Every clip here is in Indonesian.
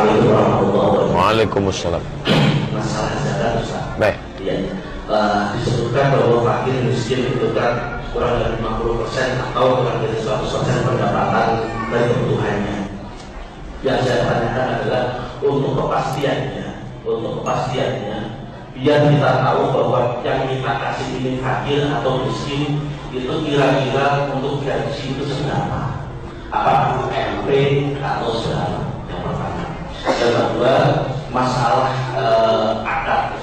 Assalamualaikum warahmatullahi wabarakatuh. Waalaikumsalam. Masalah zakat Ustaz. Baik. Iya. Disebutkan bahwa fakir miskin itu kan kurang dari 50% atau kurang dari 100% pendapatan dari kebutuhannya. Yang saya tanyakan adalah untuk kepastiannya, biar kita tahu bahwa yang kita kasih ini fakir atau miskin itu kira-kira untuk gaji itu seberapa? Apakah UMP atau seberapa? Yang pertama. Yang kedua, masalah akad.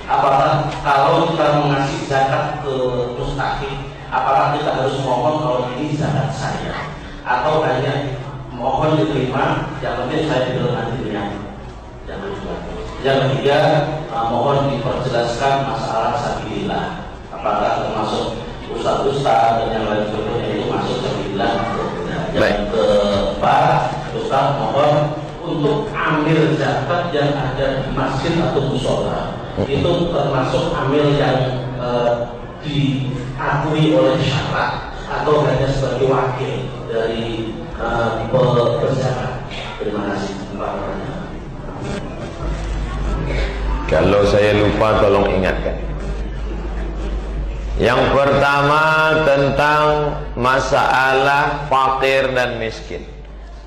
Apakah kalau kita mengasih zakat ke mustahik, apakah kita harus mohon kalau ini zakat saya, atau hanya mohon diterima, yang penting saya bilang nantinya. Yang ketiga, mohon diperjelaskan masalah sabilillah. Apakah termasuk ustaz-ustaz dan yang lain sebagainya itu masuk sabilillah? Yang keempat, Ustaz mohon untuk amil zakat yang ada di masjid atau musola itu termasuk amil yang diakui oleh syarat atau hanya sebagai wakil dari berzakat. Terima kasih. Kalau saya lupa tolong ingatkan. Yang pertama tentang masalah fakir dan miskin.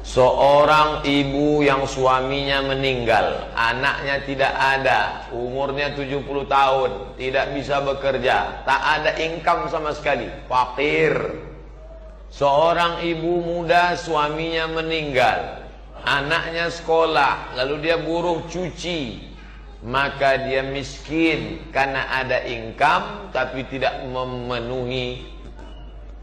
Seorang ibu yang suaminya meninggal, anaknya tidak ada, umurnya 70 tahun, tidak bisa bekerja, tak ada income sama sekali, fakir. Seorang ibu muda suaminya meninggal, anaknya sekolah, lalu dia buruh cuci, maka dia miskin karena ada income tapi tidak memenuhi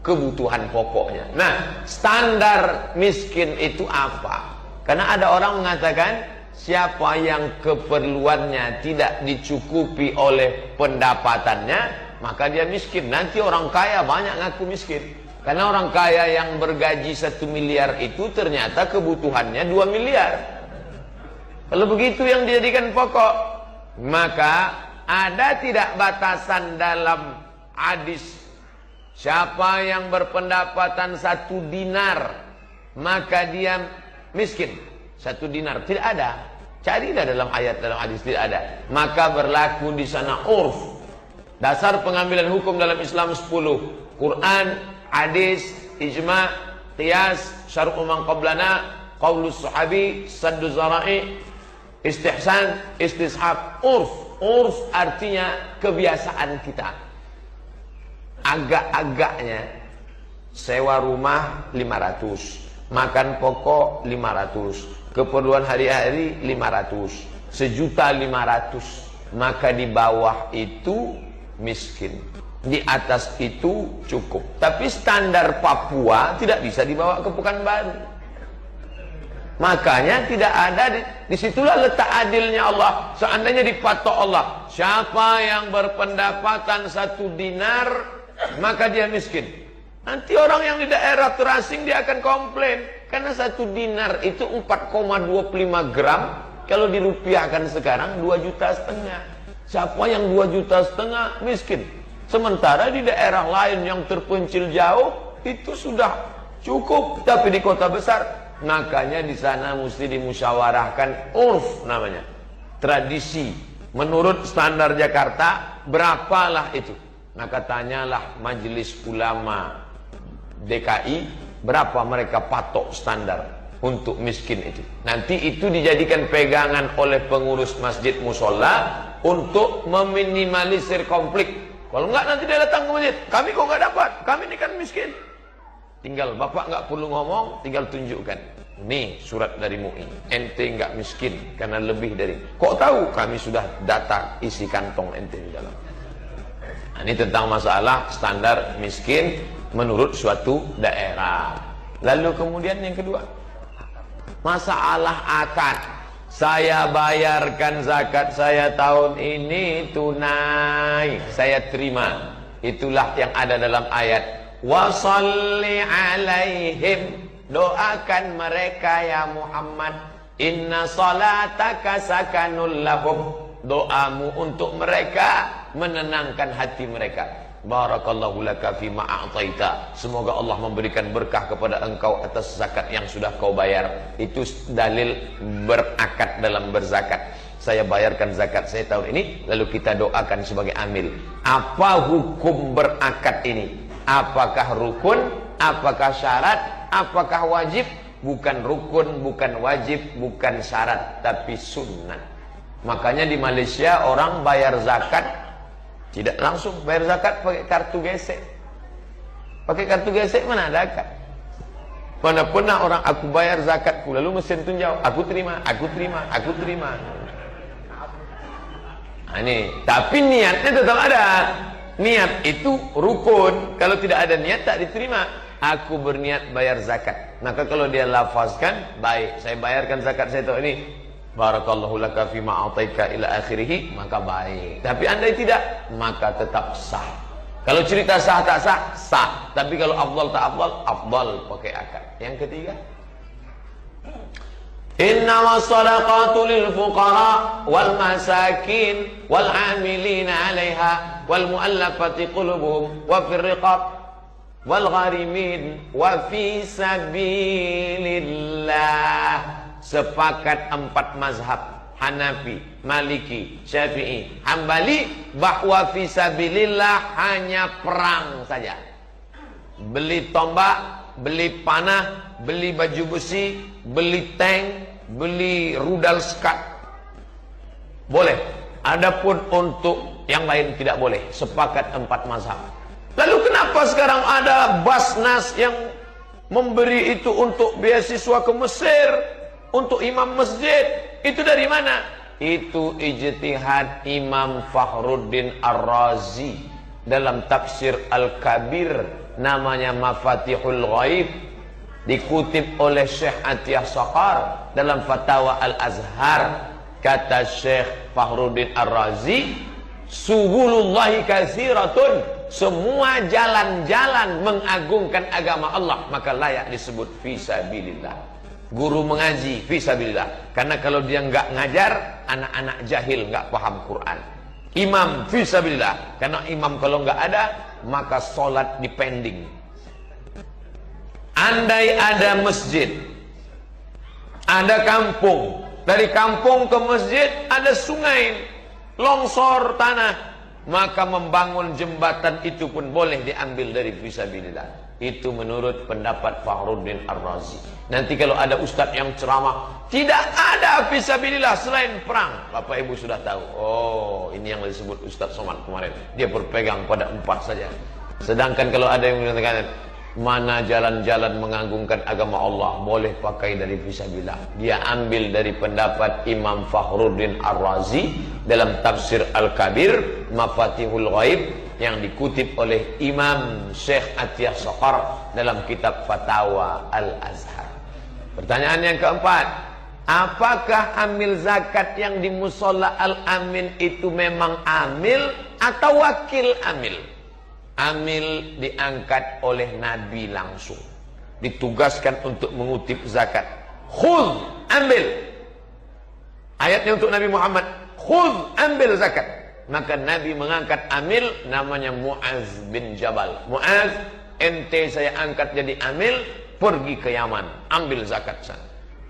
kebutuhan pokoknya. Nah, standar miskin itu apa? Karena ada orang mengatakan siapa yang keperluannya tidak dicukupi oleh pendapatannya, maka dia miskin. Nanti orang kaya banyak ngaku miskin. Karena orang kaya yang bergaji 1 miliar itu ternyata kebutuhannya 2 miliar. Kalau begitu yang dijadikan pokok, maka ada tidak batasan dalam hadis? Siapa yang berpendapatan 1 dinar, maka dia miskin. 1 dinar tidak ada. Carilah dalam ayat, dalam hadis tidak ada. Maka berlaku di sana urf. Dasar pengambilan hukum dalam Islam 10. Quran, hadis, ijma', qiyas, syar'u man qablana, qaulus sahabi, saddu zara'i, istihsan, istishab. Urf. Urf artinya kebiasaan kita. Agak-agaknya sewa rumah 500, makan pokok 500, keperluan hari-hari 500, 1.500.000, maka di bawah itu miskin, di atas itu cukup. Tapi standar Papua tidak bisa dibawa ke Pekanbaru. Makanya tidak ada, disitulah letak adilnya Allah. Seandainya dipatok Allah, siapa yang berpendapatan 1 dinar, maka dia miskin. Nanti orang yang di daerah terasing dia akan komplain, karena 1 dinar itu 4,25 gram. Kalau dirupiahkan sekarang 2,5 juta. Siapa yang 2,5 juta miskin? Sementara di daerah lain yang terpencil jauh itu sudah cukup. Tapi di kota besar, makanya di sana mesti dimusyawarahkan urf namanya, tradisi. Menurut standar Jakarta berapalah itu? Maka tanyalah majelis ulama DKI berapa mereka patok standar untuk miskin itu. Nanti itu dijadikan pegangan oleh pengurus masjid musola untuk meminimalisir konflik. Kalau enggak nanti dia datang ke masjid, kami kok enggak dapat, kami ini kan miskin. Tinggal bapak enggak perlu ngomong, tinggal tunjukkan. Nih surat dari MUI, ente enggak miskin karena lebih dari. Kok tahu? Kami sudah data isi kantong ente di dalam. Nah, ini tentang masalah standar miskin menurut suatu daerah. Lalu kemudian yang kedua, masalah akad. Saya bayarkan zakat saya tahun ini tunai, saya terima. Itulah yang ada dalam ayat. Wa shalli alaihim, doakan mereka ya Muhammad. Inna salataka sakanul lahum, doamu untuk mereka menenangkan hati mereka. Barakallahu laka fima a'taita. Semoga Allah memberikan berkah kepada engkau atas zakat yang sudah kau bayar. Itu dalil berakad dalam berzakat. Saya bayarkan zakat saya tahun ini, lalu kita doakan sebagai amil. Apa hukum berakad ini? Apakah rukun? Apakah syarat? Apakah wajib? Bukan rukun, bukan wajib, bukan syarat, tapi sunnah. Makanya di Malaysia orang bayar zakat tidak langsung bayar zakat pakai kartu gesek. Pakai kartu gesek mana ada zakat? Mana pernah orang aku bayar zakatku lalu mesin tu jawab, aku terima, aku terima, aku terima. Nah, ini, tapi niatnya tetap ada. Niat itu rukun. Kalau tidak ada niat tak diterima. Aku berniat bayar zakat. Maka kalau dia lafazkan, baik, saya bayarkan zakat saya tahun ini. Barakallahu laka fima a'taika ila akhirih, maka baik. Tapi andai tidak, maka tetap sah. Kalau cerita sah tak sah, sah. Tapi kalau afdal tak afdal, afdal pakai akad. Yang ketiga, innamas sadaqatu lil fuqara wal masakin wal 'amilina 'alaiha wal mu'allafati qulubuhum wa fir riqab wal gharimin wa fi sabilillah. Sepakat 4 mazhab, Hanafi, Maliki, Syafi'i, Hambali, bahwa fisabilillah hanya perang saja. Beli tombak, beli panah, beli baju besi, beli tank, beli rudal skat, boleh. Adapun untuk yang lain tidak boleh. Sepakat 4 mazhab. Lalu kenapa sekarang ada Basnas yang memberi itu untuk beasiswa ke Mesir, untuk imam masjid? Itu dari mana? Itu ijtihad Imam Fakhruddin Ar-Razi dalam tafsir Al-Kabir, namanya Mafatihul Ghaib, dikutip oleh Syekh Atiyah Saqar dalam Fatawa Al-Azhar. Kata Syekh Fakhruddin Ar-Razi, subulullahi katsiratun, semua jalan-jalan mengagungkan agama Allah maka layak disebut fisabilillah. Guru mengaji fisabilillah, karena kalau dia nggak ngajar, anak-anak jahil nggak paham Quran. Imam fisabilillah, karena imam kalau nggak ada maka sholat dipending. Andai ada masjid, ada kampung, dari kampung ke masjid ada sungai, longsor tanah, maka membangun jembatan itu pun boleh diambil dari fisabilillah. Itu menurut pendapat Fakhruddin Ar-Razi. Nanti kalau ada ustadz yang ceramah, tidak ada fisabilillah selain perang, Bapak Ibu sudah tahu, oh ini yang disebut Ustadz Somad kemarin, dia berpegang pada 4 saja. Sedangkan kalau ada yang mengatakan mana jalan-jalan mengagungkan agama Allah boleh pakai dari fisabilillah, dia ambil dari pendapat Imam Fakhruddin Ar-Razi dalam tafsir Al-Kabir, Mafatihul Ghaib, yang dikutip oleh Imam Syekh Atiyah Saqar dalam kitab Fatawa Al-Azhar. Pertanyaan yang keempat, apakah amil zakat yang di Musola Al-Amin itu memang amil atau wakil amil? Amil diangkat oleh Nabi langsung, ditugaskan untuk mengutip zakat. Khudh, ambil. Ayatnya untuk Nabi Muhammad, khudh, ambil zakat. Maka Nabi mengangkat amil, namanya Mu'az bin Jabal. Mu'az, ente saya angkat jadi amil, pergi ke Yaman, ambil zakat sana.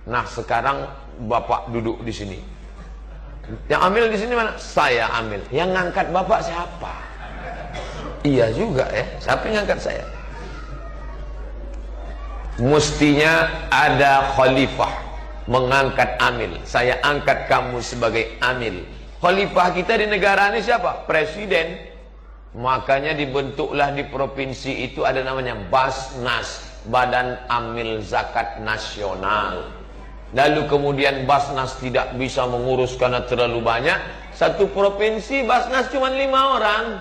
Nah sekarang bapak duduk di sini, yang ambil di sini mana? Saya ambil. Yang ngangkat bapak siapa? Iya juga ya, siapa yang ngangkat saya? Mestinya ada khalifah mengangkat amil. Saya angkat kamu sebagai amil. Khalifah kita di negara ini siapa? Presiden. Makanya dibentuklah di provinsi itu ada namanya Basnas, Badan Amil Zakat Nasional. Lalu kemudian Basnas tidak bisa mengurus karena terlalu banyak. Satu provinsi Basnas cuma 5 orang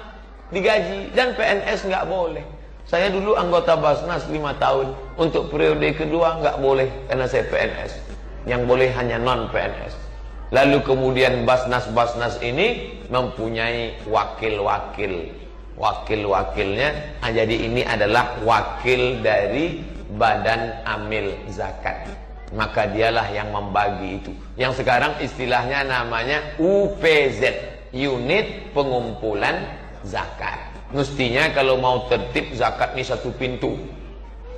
digaji, dan PNS nggak boleh. Saya dulu anggota Basnas 5 tahun. Untuk periode kedua nggak boleh karena saya PNS. Yang boleh hanya non PNS. Lalu kemudian Basnas-Basnas ini mempunyai wakil-wakil. Wakil-wakilnya, jadi ini adalah wakil dari Badan Amil Zakat. Maka dialah yang membagi itu. Yang sekarang istilahnya namanya UPZ, Unit Pengumpulan Zakat. Mestinya kalau mau tertib zakat ini satu pintu.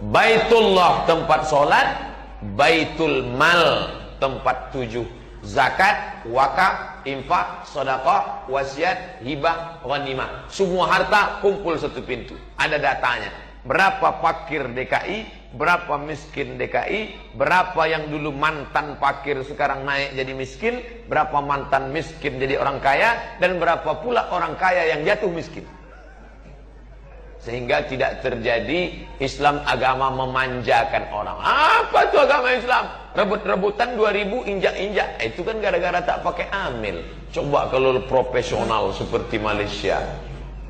Baitullah tempat sholat, Baitul Mal tempat tujuh. Zakat, wakaf, infak, sedekah, wasiat, hibah, ghanimah. Semua harta kumpul satu pintu. Ada datanya. Berapa fakir DKI, berapa miskin DKI, berapa yang dulu mantan fakir sekarang naik jadi miskin, berapa mantan miskin jadi orang kaya, dan berapa pula orang kaya yang jatuh miskin. Sehingga tidak terjadi Islam agama memanjakan orang. Apa itu agama Islam? Rebut-rebutan 2000 injak-injak. Itu kan gara-gara tak pakai amil. Coba kalau profesional seperti Malaysia.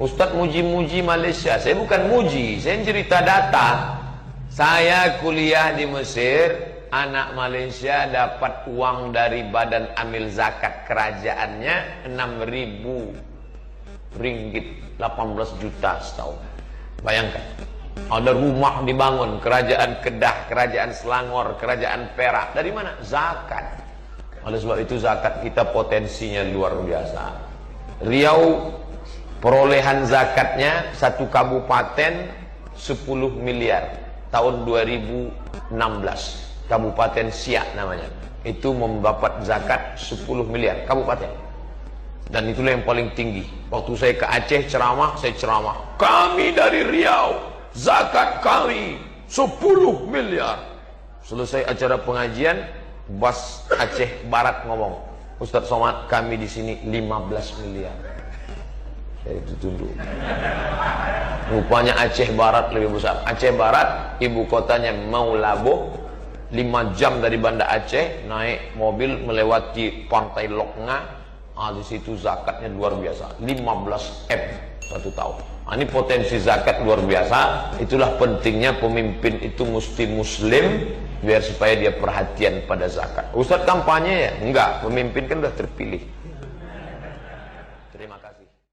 Ustadz muji-muji Malaysia. Saya bukan muji, saya cerita data. Saya kuliah di Mesir, anak Malaysia dapat uang dari badan amil zakat kerajaannya 6.000 ringgit, 18 juta setahun. Bayangkan, ada rumah dibangun, kerajaan Kedah, kerajaan Selangor, kerajaan Perak. Dari mana? Zakat. Oleh sebab itu zakat kita potensinya luar biasa. Riau perolehan zakatnya satu kabupaten 10 miliar tahun 2016. Kabupaten Siak namanya. Itu mendapat zakat 10 miliar kabupaten. Dan itulah yang paling tinggi. Waktu saya ke Aceh ceramah, saya ceramah. Kami dari Riau, zakat kami 10 miliar. Selesai acara pengajian, Bas Aceh Barat ngomong, Ustadz Somad, kami di sini 15 miliar. Saya itu tunduk. Rupanya Aceh Barat lebih besar. Aceh Barat, ibu kotanya Maulabo, 5 jam dari Banda Aceh, naik mobil melewati pantai Loknga. Di situ zakatnya luar biasa, 15 M satu tahun. Ini potensi zakat luar biasa. Itulah pentingnya pemimpin itu mesti muslim, biar supaya dia perhatian pada zakat. Ustadz kampanye ya? Enggak, pemimpin kan sudah terpilih. Terima kasih.